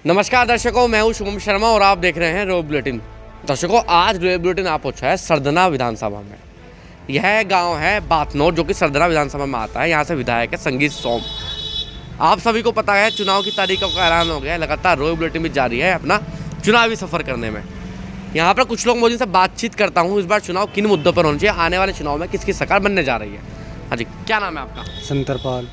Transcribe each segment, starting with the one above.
नमस्कार दर्शकों, मैं हूं शुभम शर्मा और आप देख रहे हैं रोब बुलेटिन। दर्शकों, आज रोब बुलेटिन आप पहुंचा है सरदना विधानसभा में। यह गांव है बातनोर जो कि सरदना विधानसभा में आता है। यहां से विधायक है संगीत सोम। आप सभी को पता है चुनाव की तारीखों का ऐलान हो गया है। लगातार रोब बुलेटिन भी जारी है अपना चुनावी सफर करने में। यहाँ पर कुछ लोग मौजूद से बातचीत करता हूँ। इस बार चुनाव किन मुद्दों पर होना चाहिए, आने वाले चुनाव में किसकी सरकार बनने जा रही है। हाँ जी, क्या नाम है आपका? संतरपाल।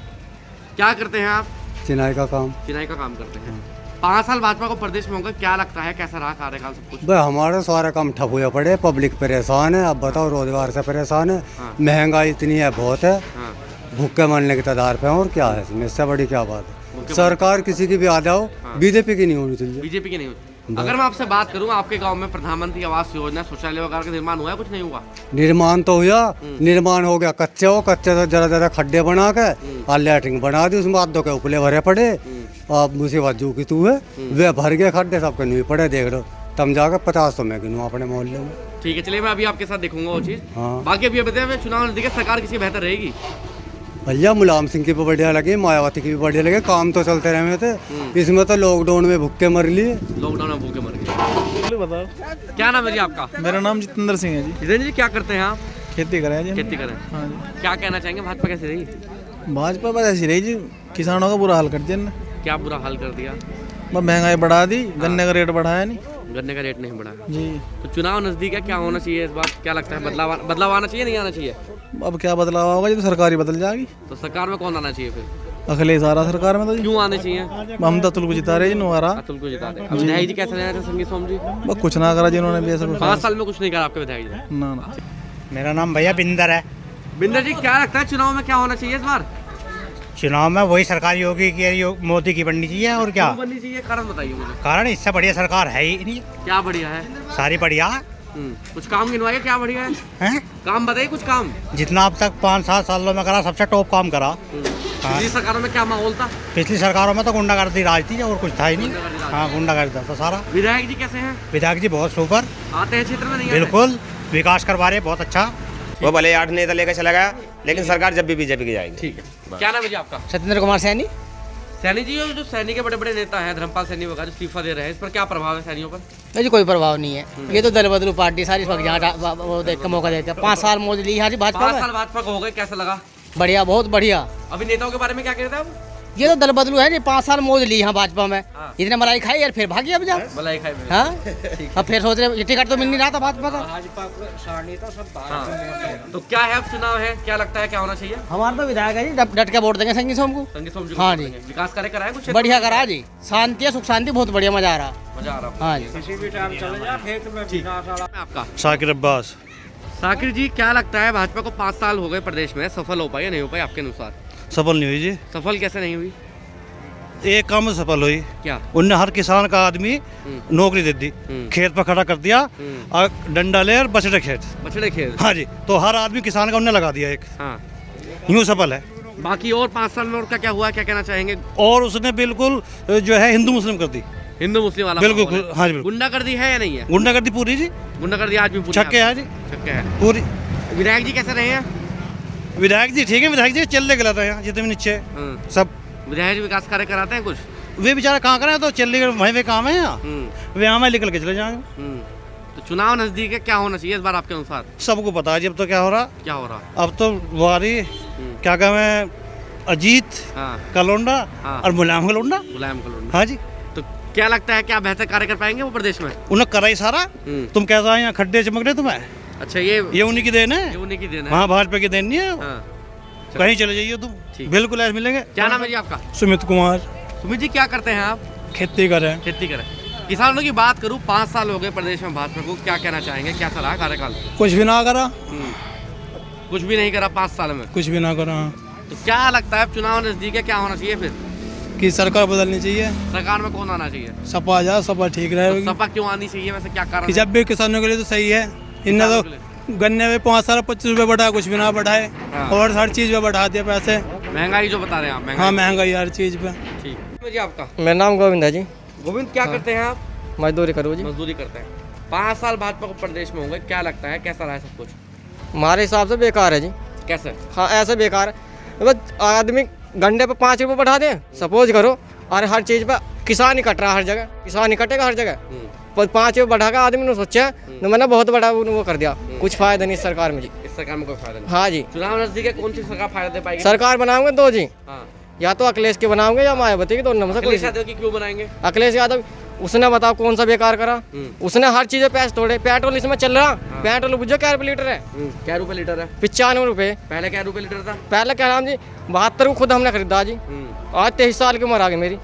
क्या करते हैं आप? चिनाई का काम। चिनाई का काम करते हैं। 5 साल भाजपा को प्रदेश में होगा, क्या लगता है कैसा रहा कार्यकाल सब कुछ? भाई हमारे सारे काम ठप हुए पड़े, पब्लिक परेशान है। अब बताओ, रोजगार से परेशान है। हाँ। महंगाई इतनी है, बहुत है। हाँ। भूखे मरने के तदार पे हैं। और क्या है इसमें, इससे बड़ी क्या बात है। सरकार किसी की भी आ जाओ, हाँ। बीजेपी की नहीं होनी चाहिए। बीजेपी की नहीं होती। अगर मैं आपसे बात करूं, आपके गांव में प्रधानमंत्री आवास योजना, शौचालय वगैरह का निर्माण हुआ है? कुछ नहीं हुआ। निर्माण तो हुआ, निर्माण हो गया कच्चे हो, कच्चे तो जरा जरा खड्डे बना के और लैट्रिन बना दी, उसमें बादों के उपले भरे पड़े। अब मुसीबत जू की तू है, वे भर गए खड्डे, सबके नहीं पड़े। देख लो, तम जाकर 50 तो मैं गिनूँ अपने मोहल्ले में। ठीक है, चलिए मैं अभी आपके साथ देखूंगा वो चीज़। हाँ। बाकी अभी बताइए, चुनाव नजदीक है, सरकार किसी बेहतर रहेगी? भैया मुलायम सिंह की भी बढ़िया लगी, मायावती की भी बढ़िया लगे। काम तो चलते रहे थे, इसमें तो लॉकडाउन में भुक्के मर लिए। लॉकडाउन में भूखे मर गए। बताओ, क्या नाम है जी आपका? मेरा नाम जितेंद्र सिंह है जी। जितेंद्र जी, क्या करते हैं आप? खेती करें जी। खेती करें। हाँ जी। क्या कहना चाहेंगे, भाजपा कैसी रही? भाजपा बस ऐसी रही जी, किसानों का बुरा हाल कर दिया इन्होंने। क्या बुरा हाल कर दिया? बस महंगाई बढ़ा दी, गन्ने का रेट बढ़ाया नहीं गन्ने का रेट नहीं बढ़ा जी। तो चुनाव नजदीक है, क्या होना चाहिए इस बार? क्या लगता है, बदलाव आना चाहिए, नहीं आना चाहिए? अब क्या बदलाव होगा जी, तो सरकार ही बदल जाएगी। तो सरकार में कौन आना चाहिए फिर? अखिलेश आ रहा सरकार में तो जी। क्यों आने चाहिए? हम तो अतुल को जिता रहे जी, नुआरा। अतुल को जिता दे। अब विधायक जी कैसे रहे थे संगीत सोम जी? बस कुछ ना करा जिन्होंने भी ऐसा 5 साल में कुछ नहीं करा आपके विधायक जी। ना ना। मेरा नाम भैया बिंदर है। बिंदर जी, क्या लगता है चुनाव में क्या होना चाहिए इस बार? चुनाव में वही सरकार योगी की, मोदी की बननी चाहिए। और क्या क्यों बननी चाहिए, कारण बताइए मुझे। कारण, इससे बढ़िया सरकार है ही नहीं। क्या बढ़िया है? सारी बढ़िया कुछ काम गिनवाइए, क्या बढ़िया है? है। काम बताइए, कुछ काम। जितना अब तक 5-7 सालों में करा, सबसे टॉप काम करा। पिछली सरकारों में क्या माहौल था? पिछली सरकारों में तो गुंडागर्दी राज थी और कुछ था ही नहीं। गुंडागर्दी राज। हाँ, गुंडागर्दी था सारा। विधायक जी कैसे हैं? विधायक जी बहुत सुपर, आते हैं क्षेत्र में? नहीं आते? बिल्कुल विकास करवा रहे, बहुत अच्छा। वो भले 8 नेता लेकर चला गया, लेकिन सरकार जब भी बीजेपी की जाएगी। ठीक है। क्या नाम है जी आपका? सत्येंद्र कुमार सैनी। सैनी जी, जो सैनी के बड़े बड़े नेता हैं, धर्मपाल सैनी वगैरह, जो इस्तीफा दे रहे हैं, इस पर क्या प्रभाव है सैनियों पर? नहीं जी, कोई प्रभाव नहीं है। ये तो दल बदलू पार्टी सारी इस वक्त यहाँ वो देख के मौका देते हैं। 5 साल मोदी ली यहाँ जी भाजपा 5 में। साल भाजपा को हो गए, कैसा लगा? बढ़िया, बहुत बढ़िया। अभी नेताओं के बारे में क्या कहते हैं आप? ये तो दल बदलू है जी, 5 साल मोदी ली यहाँ भाजपा में। हाँ। इतने मलाई खाई यार, फिर भागी अब जा। मलाई खाई में। हाँ, अब फिर सोच रहे टिकट तो मिल नहीं रहा था भाजपा का। हाँ। तो क्या है, अब चुनाव है, क्या लगता है क्या होना चाहिए? हमारा तो विधायक है जी, डट के वोट देंगे संगीत सोम को। संगीत सोम जी को हाँ वोट जी। देंगे। विकास कार्य कराया कुछ? बढ़िया करा जी, शांति है, सुख शांति, बहुत बढ़िया, मजा आ रहा। मजा आ रहा हाँ जी। है आपका? शाकिर अब्बास। साकिर जी, क्या लगता है भाजपा को 5 साल हो गए प्रदेश में, सफल हो पाई या नहीं हो पाई आपके अनुसार? सफल नहीं हुई जी, सफल कैसे नहीं हुई? एक काम में सफल हुई। क्या? उनने हर किसान का आदमी नौकरी दे दी, खेत पर खड़ा कर दिया और डंडा ले और बछड़े खेत। बछड़े खेत। हाँ जी, तो हर आदमी किसान का उनने लगा दिया एक। हाँ। यूँ सफल है। बाकी और 5 साल में और क्या क्या हुआ, क्या कहना चाहेंगे? और उसने बिल्कुल जो है हिंदू मुस्लिम कर दी। हिंदू मुस्लिम वाला बिल्कुल, माहौल है। हाँ जी, बिल्कुल। गुंडागर्दी है या नहीं है? गुंडागर्दी पूरी जी, गुंडागर्दी आज भी पूरी छक्के है जी, छक्के है। पूरी। विधायक जी कैसे रहे हैं? विधायक जी ठीक है, विधायक जी चलने गलत है यहाँ जितने भी नीचे सब। विधायक जी विकास कार्य कराते हैं कुछ? वे बेचारा कहाँ करें, तो चलने के वहीं वे काम है यहाँ, वे यहाँ में निकल के चले जाएंगे। तो चुनाव नजदीक है, क्या होना चाहिए इस बार आपके अनुसार? सबको पता है जी अब तो क्या हो रहा। क्या हो रहा? अब तो वारी क्या कहते हैं, अजीत हाँ। का लोंडा हाँ। और मुलायम का लोंडा। मुलायम का लोंडा। हाँ जी, तो क्या लगता है, क्या बेहतर कार्य कर पाएंगे वो प्रदेश में? उन्हें करा ही सारा। तुम कैसा है यहाँ खड्डे चमक रहे तुम्हें, अच्छा, ये उन्हीं की देन है। उन्हीं की देन है। हाँ, भाजपा की देन नहीं है। हाँ। कहीं चले जाइए तुम, ठीक। बिल्कुल ऐसे मिलेंगे। क्या नाम है जी आपका? सुमित कुमार। सुमित जी, क्या करते हैं आप? खेती करें। खेती करें। किसानों की बात करूं, 5 साल हो गए प्रदेश में भाजपा को, क्या कहना चाहेंगे, क्या चला कार्यकाल? कुछ भी ना करा, कुछ भी नहीं करा 5 साल में। कुछ भी ना करा। तो क्या लगता है, चुनाव नजदीक है, क्या होना चाहिए फिर? कि सरकार बदलनी चाहिए, सरकार में कौन आना चाहिए? सपा जा, सपा ठीक तो सपा क्यों आनी चाहिए, वैसे क्या कारण है? जब भी किसानों के लिए तो सही है। इनने किसानों के लिए? तो गन्ने में 5 साल 25 रुपये बढ़ाया, कुछ भी ना बढ़ाए। हाँ। और हर चीज़ पे बढ़ा दिया पैसे। महंगाई जो बता रहे हैं आप? हाँ, महंगाई हर चीज़ पे। ठीक जी। आपका? मेरा नाम गोविंद है जी। गोविंद, क्या करते हैं आप? मजदूरी करूँ जी। मजदूरी करते हैं। 5 साल भाजपा को प्रदेश में होंगे, क्या लगता है कैसा रहा है सब कुछ? हमारे हिसाब से बेकार है जी। कैसे? हाँ, ऐसे बेकार है। बस आदमी घंटे पे 5 रुपये बढ़ा दें, सपोज करो, और हर चीज़ पे किसान ही कट रहा हर जगह, किसान ही कटेगा हर जगह। पर 5 रुपये बढ़ा का आदमी ने सोचा तो मैंने बहुत बड़ा वो कर दिया, कुछ फायदा नहीं सरकार में जी। इस सरकार में कोई फायदा नहीं। हाँ जी, चुनाव नजदीक है, कौन सी सरकार फायदा दे पाएगी? सरकार बनाओगे दो जी, हाँ। या तो अखिलेश के बनाओगे या मायावती की, दोनों में से कोई अखिलेश यादव की क्यों बनाएंगे? अखिलेश यादव उसने बताओ कौन सा बेकार करा, उसने हर चीज़ पैसे तोड़े। पेट्रोल इसमें चल रहा, पेट्रोल बुझो क्या रुपये लीटर है? क्या रुपए लीटर है? 95 रुपये। पहले क्या रुपए लीटर था? पहले क्या नाम जी 72 को खुद हमने खरीदा जी, आज 23 साल की उम्र आ गई मेरी,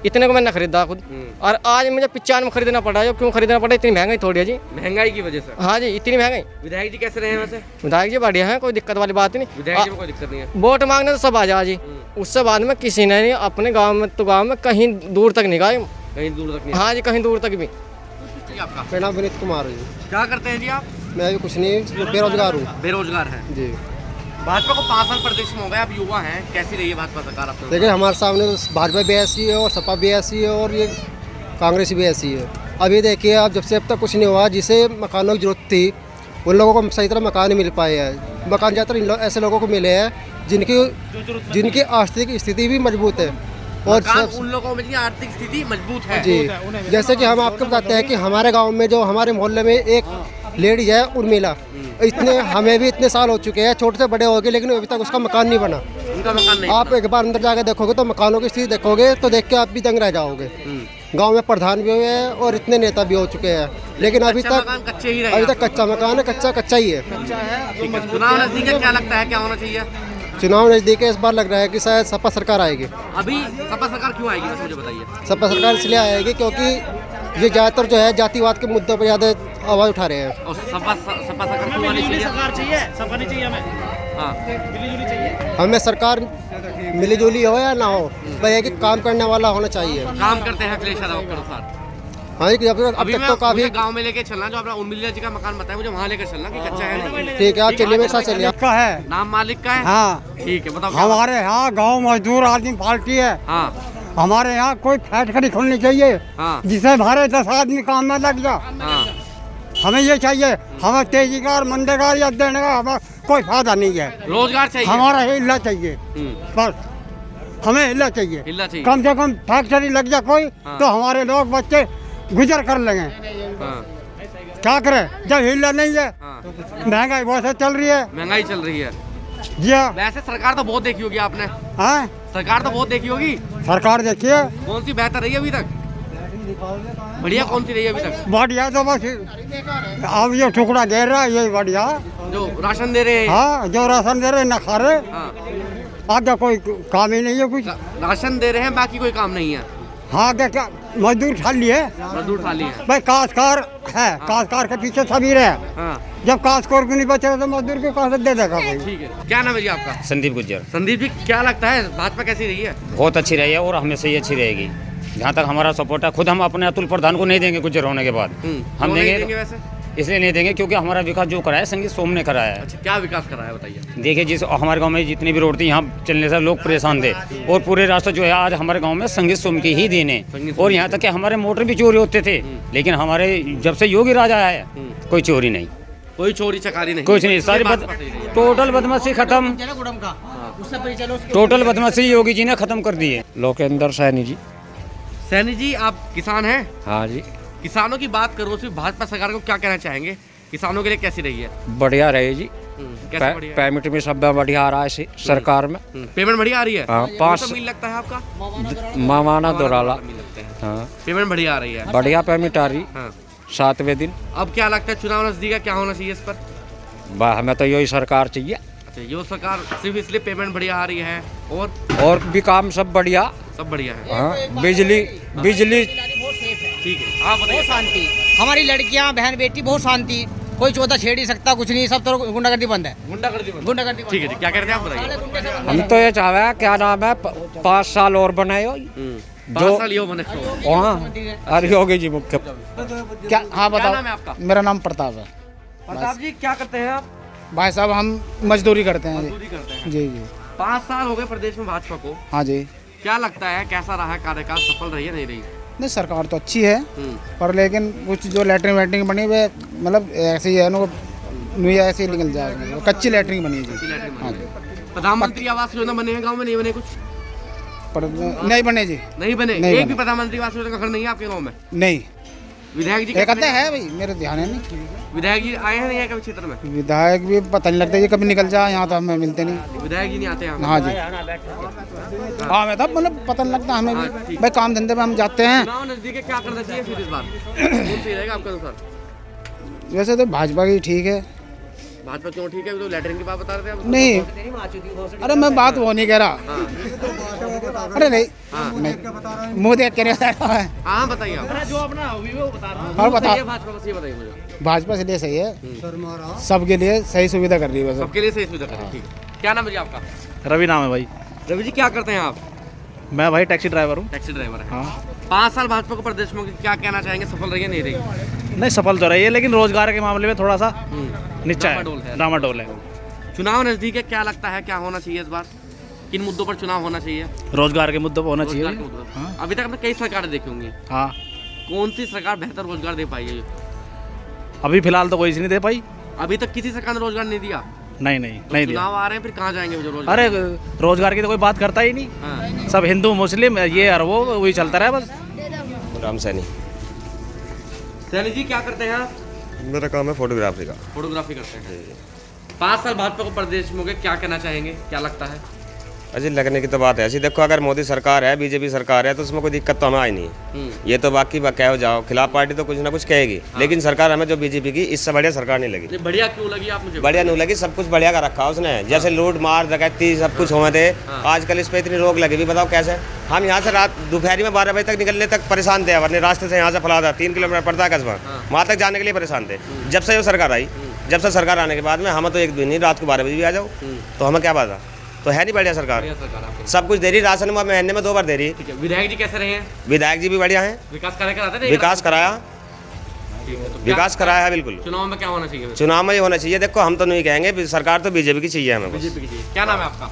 इतने को मैंने खरीदा खुद, और आज मुझे 95 में खरीदना पड़ा है। क्यों खरीदना पड़ा? इतनी महंगाई थोड़ी है जी, महंगाई की वजह से। हाँ जी, इतनी महंगाई। विधायक जी कैसे रहे हैं वैसे? विधायक जी बढ़िया है, कोई दिक्कत वाली बात नहीं। विधायक जी में कोई दिक्कत नहीं है। वोट मांगने तो सब आ जाओ जी, उससे बाद में किसी ने नहीं अपने गांव में, तो गांव में कहीं दूर तक नहीं गए, कहीं दूर तक नहीं। हाँ जी, कहीं दूर तक भी। आपका मेरा नाम विनीत कुमार है जी। क्या करते हैं जी आप? मैं भी कुछ नहीं, बेरोजगार हूँ बेरोजगार हैं जी। भाजपा को 5 साल प्रदेश में हो गए, आप युवा हैं, कैसी रही है भाजपा सरकार आपने? देखिए हमारे सामने तो भाजपा भी ऐसी है और सपा भी ऐसी है और ये कांग्रेस भी ऐसी है। अभी देखिए आप, जब से अब तक कुछ नहीं हुआ, जिसे मकानों की जरूरत थी उन लोगों को सही तरह मकान नहीं मिल पाए हैं। मकान ज़्यादातर ऐसे लोगों को मिले हैं जिनकी आर्थिक स्थिति भी मजबूत है और उन लोगों में आर्थिक स्थिति मजबूत है जी। जैसे कि हम आपको बताते हैं कि हमारे गांव में जो हमारे मोहल्ले में एक लेडी है उर्मिला, इतने हमें भी इतने साल हो चुके हैं, छोटे से बड़े हो गए, लेकिन अभी तक उसका मकान नहीं बना। उनका मकान नहीं। आप एक बार अंदर जाकर देखोगे तो मकानों की स्थिति देखोगे तो देख के आप भी दंग रह जाओगे। गांव में प्रधान भी हुए हैं और इतने नेता भी हो चुके हैं, लेकिन अभी तक कच्चे ही रहे। अभी तक कच्चा मकान है, कच्चा ही है। चुनाव नजदीक है, क्या लगता है क्या होना चाहिए? चुनाव नजदीक है, इस बार लग रहा है कि शायद सपा सरकार आएगी। अभी सपा सरकार क्यों आएगी, बस मुझे बताइए। सपा सरकार इसलिए आएगी क्योंकि ये ज़्यादातर जो है जातिवाद के मुद्दों पर ज़्यादा आवाज़ उठा रहे हैं। और सपा सरकार क्यों आनी चाहिए? सरकार चाहिए, सपा नहीं चाहिए हमें, हाँ, मिली-जुली चाहिए। हमें सरकार मिलीजुली हो या ना हो, पर एक काम करने वाला होना चाहिए। काम करते हैं अखिलेश यादव के अनुसार। हाँ जी, अब अभी तक तो काफी मुझे गांव में लेके चलना, जो अपना उर्मिला जी का मकान बताया मुझे, वहाँ लेकर चलना कि कच्चा है नहीं। ठीक है, आप चलिए मेरे साथ चलिए। का है नाम मालिक का है? हाँ, ठीक है, बताओ। हमारे यहाँ गांव मजदूर आदमी पार्टी है। हाँ हमारे यहाँ कोई फैक्ट्री खोलनी चाहिए हाँ जिसे हमारे 10 आदमी काम में लग जा। हाँ। हमें ये चाहिए, हमें तेजीगार मंदेगार या देने का हमें कोई फायदा नहीं है। रोजगार चाहिए, हमारा हिला चाहिए, बस हमें हिला चाहिए। हिलना चाहिए। कम से कम फैक्ट्री लग जा कोई, हाँ। तो हमारे लोग बच्चे गुजर कर लेंगे। हाँ। क्या करें जब हिला नहीं है, हाँ। महंगाई बहुत से चल रही है। महंगाई चल रही है जी हाँ। वैसे सरकार तो बहुत देखी होगी आपने। हाँ, सरकार तो बहुत देखी होगी। सरकार देखिए कौन सी बेहतर रही है अभी तक? बढ़िया कौन सी रही है अभी तक? बढ़िया तो बस अब ये टुकड़ा दे रहा है, ये बढ़िया। जो राशन दे रहे हैं। हाँ, जो राशन दे रहे न खा रहे, हाँ। आगे कोई काम ही नहीं है कुछ। राशन दे रहे हैं, बाकी कोई काम नहीं है। हाँ, आगे क्या मजदूर खाली है, मजदूर खाली है। भाई काशकार है, काशकार के पीछे सभी रहे। हाँ। जब काशकार को नहीं बचेगा तो मजदूर को कहाँ से दे देगा भाई। ठीक है, क्या नाम है जी आपका? संदीप गुज्जर। संदीप जी, क्या लगता है भाजपा कैसी रही है? बहुत अच्छी रही है और हमेशा ही अच्छी रहेगी। जहाँ तक हमारा सपोर्ट है, खुद हम अपने अतुल प्रधान को नहीं देंगे गुज्जर होने के बाद। हम देंगे वैसे? इसलिए नहीं देंगे क्योंकि हमारा विकास जो कराया संगीत सोम ने कराया है। अच्छा, क्या विकास कराया बताइए। देखिए, जिस हमारे गांव में जितनी भी रोड थी, यहाँ चलने से लोग परेशान थे और पूरे रास्ता जो है आज हमारे गांव में संगीत सोम की ही देन है। और यहाँ तक कि हमारे मोटर भी चोरी होते थे, लेकिन हमारे जब से योगी राजा आया है कोई चोरी नहीं, कोई चोरी चकारी नहीं, कुछ नहीं। सारी टोटल बदमाशी खत्म, टोटल बदमाशी योगी जी ने खत्म कर दी है। लोकेंद्र सैनी जी। सैनी जी, आप किसान हैं? हाँ जी। किसानों की बात करो, सिर्फ भाजपा सरकार को क्या कहना चाहेंगे? किसानों के लिए कैसी रही है? बढ़िया रहे जी। कैसे बढ़िया? पेमेंट में सब बढ़िया आ रहा है सरकार में। पेमेंट बढ़िया आ रही है? हाँ, 5 मिल लगता है आपका? मामाना दोराला। हाँ, पेमेंट बढ़िया आ रही है। बढ़िया पेमेंट आ रही। हाँ। 7वें दिन। अब क्या लगता है चुनाव नजदीक है, क्या होना चाहिए इस पर? हमें तो यही सरकार चाहिए। अच्छा, ये सरकार सिर्फ इसलिए पेमेंट बढ़िया आ रही है और भी काम सब बढ़िया, सब बढ़िया है। हाँ, बिजली ठीक है, आप बताइए। शांति, हमारी लड़कियां बहन बेटी बहुत शांति, कोई चौथा छेड़ नहीं सकता, कुछ नहीं, सब तो गुंडागर्दी बंद है। गुंडागर्दी गुंडागर्दी ठीक है जी, क्या कहते हैं आप बताइए। हम तो ये चाह रहे हैं, क्या नाम है, 5 साल और बनाए हो 5 साल यो बने। वहाँ अरे योगी जी मुख्य। क्या? हाँ क्या बताओ। नाम है आपका? मेरा नाम प्रताप है। प्रताप जी, क्या करते हैं आप? भाई साहब हम मजदूरी करते हैं मजदूरी करते हैं। जी जी। 5 साल हो गए प्रदेश में भाजपा को, हाँ जी। क्या लगता है कैसा रहा है कार्यकाल, सफल रही है नहीं रही? नहीं, सरकार तो अच्छी है, पर लेकिन कुछ जो लैटरिन वैटरिन बनी हुई है, मतलब ऐसे ही है ना, नुया ऐसे ही निकल जाएगा, कच्ची लैटरिन बनी है जी। हाँ जी। प्रधानमंत्री आवास योजना बने हैं गाँव में, नहीं बने कुछ? नहीं बने जी, नहीं बने? नहीं एक बने। भी प्रधानमंत्री आवास योजना का घर नहीं है आपके गांव में? नहीं। विधायक जी एक कैसे आधा रहे? है भाई, मेरे ध्यान है नहीं। विधायक जी आए हैं नहीं आए कभी क्षेत्र में? विधायक भी पता नहीं लगता ये कभी निकल जाए, यहाँ तो हमें मिलते नहीं। विधायक जी नहीं आते यहाँ? हाँ जी, हाँ मैं तो मतलब पता नहीं लगता हमें भी भाई, काम धंधे में हम जाते हैं। चुनाव नजदीक है, क्या करना चाहिए फिर इस बार? कौन सही रहेगा आपके अनुसार? वैसे तो भाजपा की ठीक है। भाजपा क्यों ठीक है? तो लैटरिन की बात बता रहे थे आप। नहीं, अरे मैं बात वो नहीं कह रहा। अरे नहीं, नहीं मुँह देख के नहीं बता रहा है। हाँ बताइए आप। जो अपना अभी वो बता रहा हूँ। और बता, भाजपा बस ये बताइए मुझे। भाजपा से लिए सही है, सबके लिए सही सुविधा कर रही है बस। सबके लिए सही सुविधा कर रही है, ठीक है। क्या नाम है जी आपका? रवि नाम है भाई। रवि जी क्या करते हैं आप? मैं भाई टैक्सी ड्राइवर हूँ। टैक्सी ड्राइवर है। हाँ 5 साल भाजपा को प्रदेश में क्या कहना चाहेंगे, सफल रही है नहीं रही? नहीं, सफल तो रही है, लेकिन रोजगार के मामले में थोड़ा सा नीचा डामाडोल है। है, डामाडोल है। चुनाव नजदीक है, क्या लगता है क्या होना चाहिए इस बार? किन मुद्दों पर चुनाव होना चाहिए? रोजगार के मुद्दों पर होना रोजगार के चाहिए। मुद्दों पर। हाँ। अभी तक हमने कई सरकारें देखी होंगी, हाँ, कौन सी सरकार बेहतर रोजगार दे पाई है? अभी फिलहाल तो कोई नहीं दे पाई। अभी तक किसी सरकार ने रोजगार नहीं दिया। नहीं नहीं तो नहीं दिया। चुनाव आ रहे हैं, फिर कहाँ जाएंगे वो जो रोजगार? अरे रोजगार की तो कोई बात करता ही नहीं। हाँ। सब हिंदू मुस्लिम ये और वो वही चलता रहा बस। राम सैनी। सैनी जी क्या करते हैं आप? मेरा काम है फोटोग्राफी का। फोटोग्राफी करते हैं। 5 साल भाजपा को प्रदेश में हो गए, क्या कहना चाहेंगे, क्या लगता है? अजी लगने की तो बात है ऐसी, देखो अगर मोदी सरकार है, बीजेपी सरकार है, तो उसमें कोई दिक्कत तो हमें आई नहीं है। ये तो बाकी कहो जाओ, खिलाफ पार्टी तो कुछ ना कुछ कहेगी, लेकिन सरकार हमें जो बीजेपी की, इससे बढ़िया सरकार नहीं लगी। नहीं, बढ़िया क्यों लगी आप मुझे? बढ़िया नहीं लगी, सब कुछ बढ़िया का रखा उसने, जैसे लूट मार डकैती सब कुछ हुए थे। आजकल इस पे इतनी रोक लगी हुई, बताओ कैसे? हम यहाँ से रात दोपहर में 12 बजे तक निकलने तक परेशान थे, अपने रास्ते से यहाँ से फलादा 3 किलोमीटर पड़ता है कस्बा, वहाँ तक जाने के लिए परेशान थे। जब से वो सरकार आई, जब से सरकार आने के बाद में हम तो एक दिन नहीं, रात को 12 बजे भी आ जाओ तो हमें क्या बात है? तो है नहीं बढ़िया सरकार, सब कुछ दे रही, राशन में महीने में 2 बार दे रही। ठीक है। विधायक जी कैसे रहे हैं? विधायक जी भी बढ़िया हैं, विकास कार्य कराते थे? विकास कराया, ठीक है, तो विकास कराया है बिल्कुल। चुनाव में क्या होना चाहिए? चुनाव में ये होना चाहिए, देखो हम तो नहीं कहेंगे, सरकार तो बीजेपी की चाहिए हमें बस। बीजेपी की चाहिए। क्या नाम है आपका?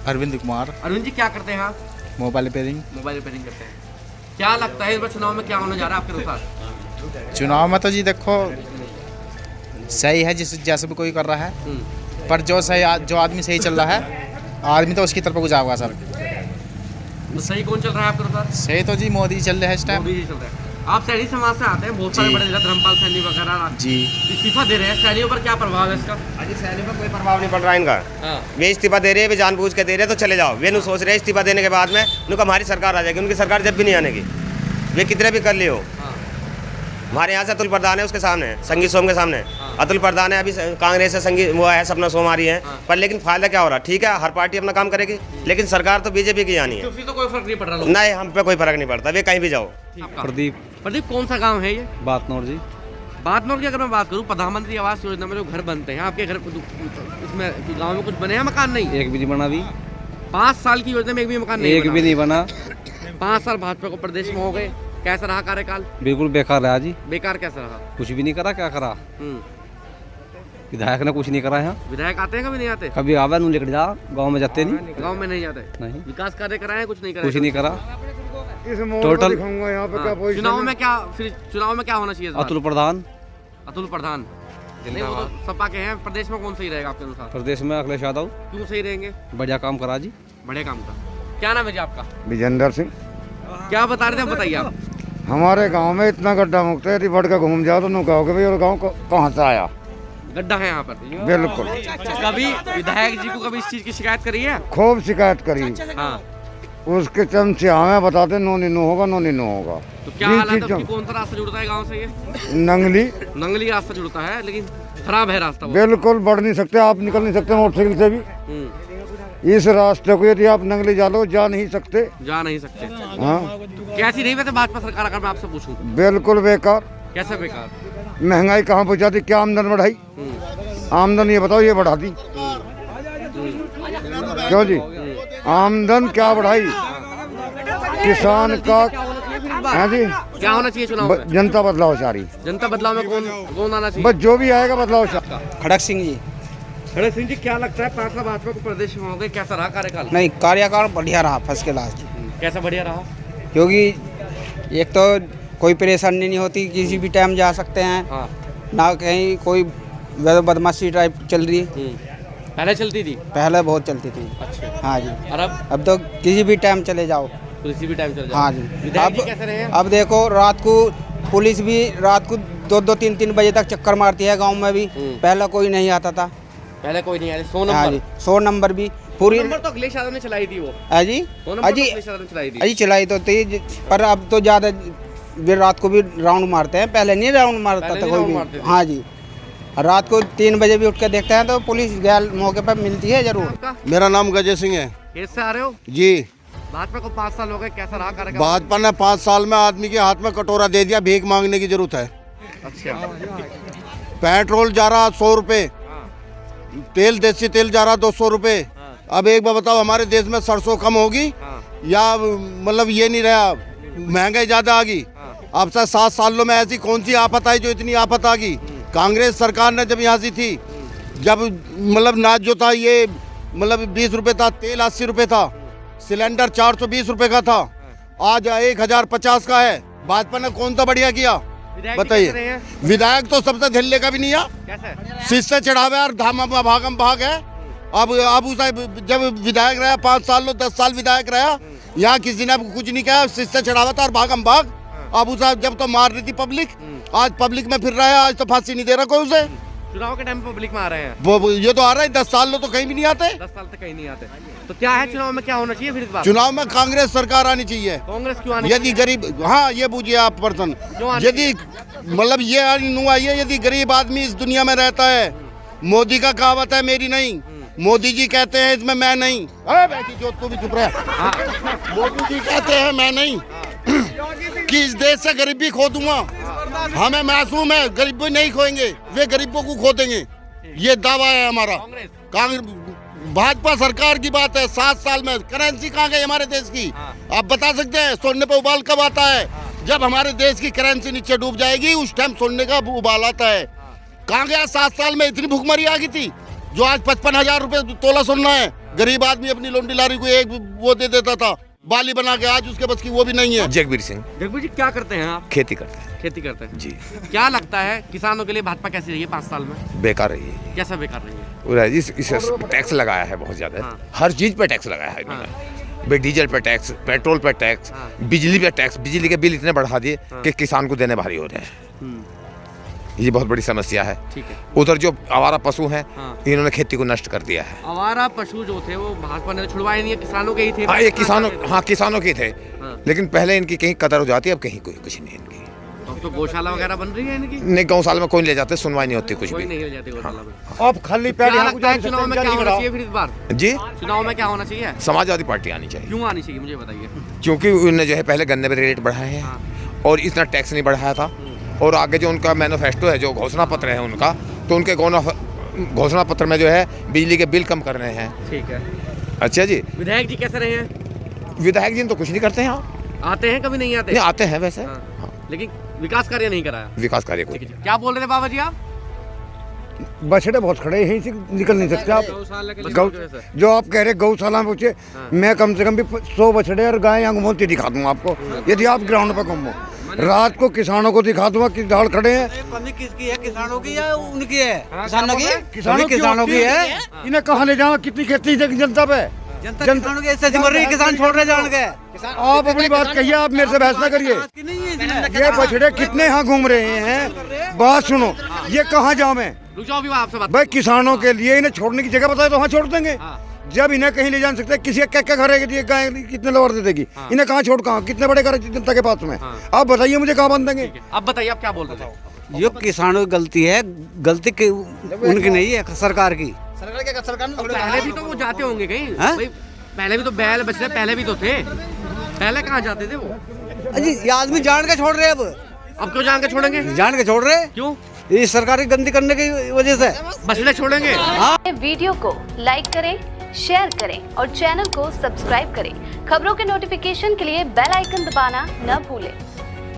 अरविंद कुमार, अरविंद जी क्या करते हैं आप? Mobile repairing. मोबाइल रिपेयरिंग करते हैं। क्या लगता है इस बार चुनाव में क्या होने जा रहा है आपके अनुसार? चुनाव में तो जी देखो सही है, जिस जैसे भी कोई कर रहा है, पर जो आदमी सही चल रहा है, आदमी तो उसकी तरफ को जाएगा सर। तो सही कौन चल रहा है आपके अनुसार? सही तो जी मोदी चल रहे हैं इस टाइम। मोदी जी चल रहा है। आप सैनी समाज से आते हैं, बहुत सारे जी। बड़े नेता धर्मपाल सैनी वगैरह जी, इस्तीफा दे रहे हैं, सैनियों पर क्या प्रभाव है इसका? अजी सैनिकों पर कोई प्रभाव नहीं पड़ रहा है इनका। हाँ। वे इस्तीफा दे रहे हैं, वे जानबूझ के दे रहे हैं, तो चले जाओ। वे नहीं सोच रहे हैं इस्तीफा देने के बाद में उनका हमारी सरकार आ जाएगी, उनकी सरकार जब भी नहीं आने की, वे कितने भी कर लियो। हमारे यहाँ से अतुल प्रधान है, उसके सामने संगीत सोम के सामने अतुल प्रधान है, अभी कांग्रेस से संगीत वो है सपना सोमारी है, पर लेकिन फायदा क्या हो रहा? ठीक है, हर पार्टी अपना काम करेगी, लेकिन सरकार तो बीजेपी की आनी है। तो कोई फर्क नहीं पड़ रहा? नहीं, हम पे कोई फर्क नहीं पड़ता, वे कहीं भी जाओ। प्रदीप प्रदीप कौन सा गांव है ये? बातनौर जी। बातनौर की अगर मैं बात करूं, प्रधानमंत्री आवास योजना में जो घर बनते हैं आपके घर, इसमें गांव में कुछ बने हैं मकान? नहीं, एक भी नहीं बना अभी, 5 साल की योजना में एक भी मकान नहीं एक बना। भी नहीं बना। 5 साल भाजपा को प्रदेश में हो गए, कैसा रहा कार्यकाल? बिल्कुल बेकार रहा जी, बेकार कैसा रहा? कुछ भी नहीं करा, क्या करा? विधायक ने कुछ नहीं करा है। विधायक आते हैं कभी नहीं आते? कभी आवे नू लेकर जा, गांव में जाते नहीं। गांव में नहीं जाते? नहीं, विकास कार्य कराए हैं, कुछ नहीं कराए? कुछ नहीं करा। टोटल चुनाव में क्या, फिर चुनाव में क्या होना चाहिए इस बार? अतुल प्रधान। अतुल प्रधान नहीं, वो तो सपा के हैं। प्रदेश में कौन सही रहेगा आपके अनुसार? प्रदेश में अखिलेश यादव। क्यों सही रहेंगे? बढ़िया काम करा जी, बड़े काम का। क्या नाम है जी आपका? विजेंद्र सिंह। क्या बता रहे थे, बताइए आप। हमारे गांव में इतना गड्ढा मुक्त है, यदि बढ़ के घूम जाओ तो नु कहोगे भाई और गांव कहाँ से आया। गड्ढा है यहाँ पर? बिल्कुल। कभी विधायक जी को कभी इस चीज की शिकायत करी है? खूब शिकायत करी। हाँ। उसके चमचे हमें बताते नो नीनू होगा, नो नीनू होगा। तो क्या हालत है? कौन सा रास्ता जुड़ता है गाँव से? ये नंगली नंगली रास्ता जुड़ता है, लेकिन खराब है रास्ता वो। बिल्कुल बढ़ नहीं सकते, आप निकल नहीं सकते मोटरसाइकिल से भी। इस रास्ते को यदि आप नंगली जालो, जा नहीं सकते। जा नहीं सकते। हाँ। तो कैसी रही वैसे भाजपा सरकार, अगर मैं आपसे पूछूं? बिल्कुल बेकार। कैसे बेकार? महंगाई कहाँ पहुँचा दी, क्या आमदन बढ़ाई? आमदन ये बताओ, ये बढ़ा दी क्यों जी? आमदन क्या बढ़ाई? किसान का है जी। क्या होना चाहिए चुनाव में? जनता बदलाव चाह रही। जनता बदलाव में कौन आना चाहिए? बस जो भी आएगा बदलाव चाह। खड़क सिंह जी। खड़क सिंह जी, क्या लगता है 5 साल भाजपा को प्रदेश में हो गए, कैसा रहा कार्यकाल? नहीं, कार्यकाल बढ़िया रहा, फर्स्ट क्लास। कैसा बढ़िया रहा? क्योंकि एक तो कोई परेशानी नहीं होती, किसी भी टाइम जा सकते हैं। हाँ। ना कहीं कोई बदमाशी टाइप चल रही। पहले चलती थी? पहले बहुत चलती थी। अच्छा। हाँ जी। और अब तो किसी भी टाइम चले जाओ। किसी भी टाइम चल जाओ। हाँ जी। विधायक जी कैसे रहे हैं? अब देखो रात को पुलिस भी रात को 2-2, 3-3 बजे तक चक्कर मारती है गांव में भी। पहले कोई नहीं आता था। पहले कोई नहीं आया। 100 नंबर। हाँ जी, 100 नंबर भी पूरी। नंबर तो अखिलेश यादव ने चलाई थी वो। अजी 100 नंबर तो अखिलेश यादव ने चलाई थी। अजी चलाई तो थी, पर अब तो ज़्यादा भी रात को भी राउंड मारते हैं। पहले नहीं राउंड मारता था कोई भी। हाँ जी, रात को 3 बजे भी उठ के देखते हैं तो पुलिस गैल मौके पर मिलती है जरूर। मेरा नाम गजय सिंह है। कैसे आ रहे हो? जी। भाजपा को 5 साल हो गए, कैसा रहा कार्यकाल? भाजपा ने 5 साल में आदमी के हाथ में कटोरा दे दिया, भीख मांगने की जरूरत है। अच्छा। पेट्रोल जा रहा 100 रुपए, तेल देसी तेल जा रहा 200 रुपए। अब एक बार बताओ, हमारे देश में सरसों कम होगी या मतलब ये नहीं रहा, महंगाई ज्यादा आ गई। अब से 7 सालों में ऐसी कौन सी आफत आई जो इतनी आफत आ गई? कांग्रेस सरकार ने जब यहाँ से थी, जब मतलब नाच जो था ये मतलब 20 रुपए था, तेल 80 रुपए था, सिलेंडर 420 रुपए का था, आज 1050 का है। भाजपा ने कौन सा बढ़िया किया बताइए? विधायक तो सबसे झल्ले का भी नहीं है, शिष्य चढ़ावे और धाम भागम भाग है। अब उसे जब विधायक रहा 5 साल 10 साल विधायक रहा, यहाँ किसी ने कुछ नहीं किया, शिष्य चढ़ावा था और भागम भाग। अब उसे जब तो मार रही थी पब्लिक, आज पब्लिक में फिर रहा है, आज तो फांसी नहीं दे रहा कोई उसे। चुनाव के टाइम पब्लिक में आ रहे हैं वो ये तो आ रहा है, 10 साल तो कहीं भी नहीं आते। 10 साल तक कहीं नहीं आते। तो क्या है चुनाव में, क्या होना चाहिए फिर इस बार? चुनाव में कांग्रेस सरकार आनी चाहिए। कांग्रेस क्यों आनी? यदि गरीब, हाँ ये बूझिए आप पर्सन, यदि मतलब ये नुआ है, यदि गरीब आदमी इस दुनिया में रहता है, मोदी का कहावत है मेरी नहीं, मोदी जी कहते हैं इसमें मैं नहीं। अरे बैठी जो तू भी चुप रहा। मोदी जी कहते हैं मैं नहीं कि इस देश से गरीबी खो दूंगा। हमें मासूम है, गरीबी नहीं खोएंगे, वे गरीबों को खो देंगे, ये दावा है हमारा। कांग्रेस भाजपा सरकार की बात है। 7 साल में करेंसी कहाँ गई हमारे देश की? आप बता सकते हैं? सोने पे उबाल कब आता है? जब हमारे देश की करेंसी नीचे डूब जाएगी, उस टाइम सोने का उबाल आता है। कहाँ गया? 7 साल में इतनी भूखमरी आ गई थी जो आज 55,000 रुपए तोला सुनना है। गरीब आदमी अपनी लोंडी लारी को एक वो दे देता था बाली बना के, आज उसके बस की वो भी नहीं है। जगबीर सिंह। जगबीर जी क्या करते हैं आप? खेती करते हैं। खेती करते हैं जी। क्या लगता है किसानों के लिए भाजपा कैसी रही है 5 साल में? बेकार रही है। कैसा बेकार रही है? इस टैक्स लगाया है बहुत ज्यादा। हर चीज पे टैक्स लगाया है इन्होंने। डीजल पे टैक्स, पेट्रोल पे टैक्स, बिजली पे टैक्स। बिजली के बिल इतने बढ़ा दिए कि किसान को देने भारी हो रहे हैं। ये बहुत बड़ी समस्या है। ठीक है। उधर जो आवारा पशु हैं, इन्होंने खेती को नष्ट कर दिया है। आवारा पशु जो थे वो भाजपा ने छुड़वाए नहीं है, किसानों के ही थे। हाँ, ये किसानों के थे। लेकिन पहले इनकी कहीं कदर हो जाती है, अब कहीं कोई कुछ नहीं इनकी। तो गौशाला वगैरह बन रही है इनकी? नहीं, गौशाला में कोई ले जाते, सुनवाई नहीं होती कुछ भी। नहीं ले जाते गौशाला में। अब खाली पैर क्या लगता है चुनाव में क्या होना चाहिए फिर इस बार? जी, चुनाव में क्या होना चाहिए? समाजवादी पार्टी आनी चाहिए। क्यों आनी चाहिए मुझे बताइए? क्योंकि उन्होंने जो है पहले गन्ने पे रेट बढ़ाए हैं और इतना टैक्स नहीं बढ़ाया था। और आगे जो उनका मैनिफेस्टो है, जो घोषणा पत्र है उनका, तो उनके घोषणा पत्र में जो है बिजली के बिल कम कर रहे हैं। ठीक है। अच्छा जी। विधायक जी कैसे रहे हैं? विधायक जी तो कुछ नहीं करते हैं। आते हैं कभी नहीं आते? नहीं, आते हैं वैसे। लेकिन विकास कार्य नहीं कराया। विकास कार्य को क्या बोल रहे थे बाबा जी आप? बछड़े बहुत खड़े हैं, यहीं से निकल नहीं सकते आप। जो आप कह रहे गौशाला में पूछे, मैं कम से कम भी 100 बछड़े और गाय यहाँ घूमती दिखा दूंगा आपको, यदि आप ग्राउंड पर घूमो। रात को किसानों को दिखा दूंगा कि दाल खड़े हैं। पन्नी किसकी है? किसानों की या उनकी है? किसानों की है। इन्हें कहाँ ले जाऊँ? कितनी खेती जनता पे? किसानों की ऐसे मर रही, किसान छोड़ रहे जान के। आप अपनी बात कहिए, आप मेरे से बहस ना करिए। ये बछड़े कितने यहाँ घूम रहे हैं, बात सुनो। ये कहाँ जाऊँ मैं? भाई किसानों के लिए इन्हें छोड़ने की जगह बताए तो वहाँ छोड़ देंगे। जब इन्हें कहीं ले जा सकते, किसी क्या घर है, गाय कितने लोवर दे देगी? इन्हें कहाँ छोड़, कहाँ कितने बड़े घर जनता के पास में? आप बताइए मुझे, कहाँ बांध देंगे? अब बताइए आप क्या बोल रहे थे? ये किसानों की गलती है, गलती उनकी नहीं है, सरकार की। पहले भी तो वो जाते होंगे कहीं। पहले भी तो बैल बछड़े पहले भी तो थे, पहले कहाँ जाते थे वो? अजी ये आदमी जान के छोड़ रहे हैं। अब क्यों जान के छोड़ेंगे? जान के छोड़ रहे हैं। क्यों? ये सरकार की गंदी करने की वजह से बछड़े छोड़ेंगे। वीडियो को लाइक करें, शेयर करें और चैनल को सब्सक्राइब करें। खबरों के नोटिफिकेशन के लिए बेल आइकन दबाना न भूलें।